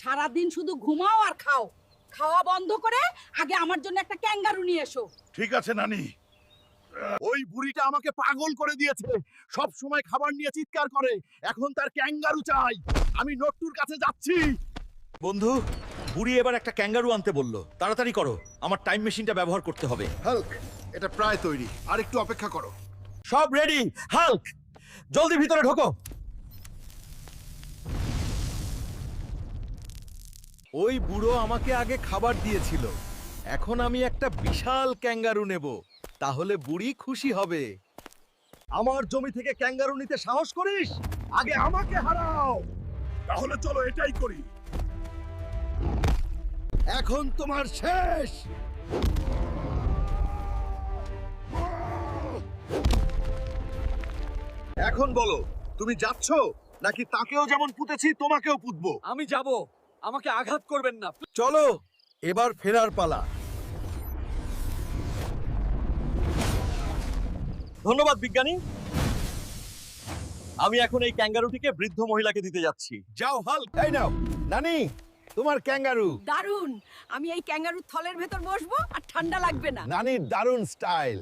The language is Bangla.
সারাদিন শুধু ঘুমাও আর খাও। খাওয়া বন্ধ করে আগে আমার জন্য একটা ক্যাঙ্গারু নিয়ে এসো। ঠিক আছে নানি। ওই বুড়িটা আমাকে পাগল করে দিয়েছে, সব সময় খাবার নিয়ে চিৎকার করে। এখন তার ক্যাঙ্গারু চাই। আমি নট্টুর কাছে যাচ্ছি। বন্ধু, বুড়ি এবার একটা ক্যাঙ্গারু আনতে বলল। তাড়াতাড়ি করো, আমার টাইম মেশিনটা ব্যবহার করতে হবে। হাল্ক, এটা প্রায় তৈরি, আর একটু অপেক্ষা করো। সব রেডি। হাল্ক, জলদি ভিতরে ঢোকো। ওই বুড়ো আমাকে আগে খাবার দিয়েছিল, এখন আমি একটা বিশাল ক্যাঙ্গারু নেব, তাহলে বুড়ি খুশি হবে। আমার জমি থেকে ক্যাঙ্গারু নিতে সাহস করিস? আগে আমাকে হারাও। তাহলে চলো এটাই করি। এখন তোমার শেষ। এখন বলো, তুমি যাচ্ছ নাকি তাকেও যেমন পুঁতেছি তোমাকেও পুঁতবো? আমি যাব, আমাকে আঘাত করবেন না। চলো, এবার ফেরার পালা। ধন্যবাদ বিজ্ঞানী। আমি এখন এই ক্যাঙ্গারুটিকে বৃদ্ধ মহিলাকে দিতে যাচ্ছি। যাও হাল্ক। এই নাও নানি, তোমার ক্যাঙ্গারু। দারুণ। আমি এই ক্যাঙ্গারুর থলের ভেতর বসবো আর ঠান্ডা লাগবে না। নানির দারুণ স্টাইল।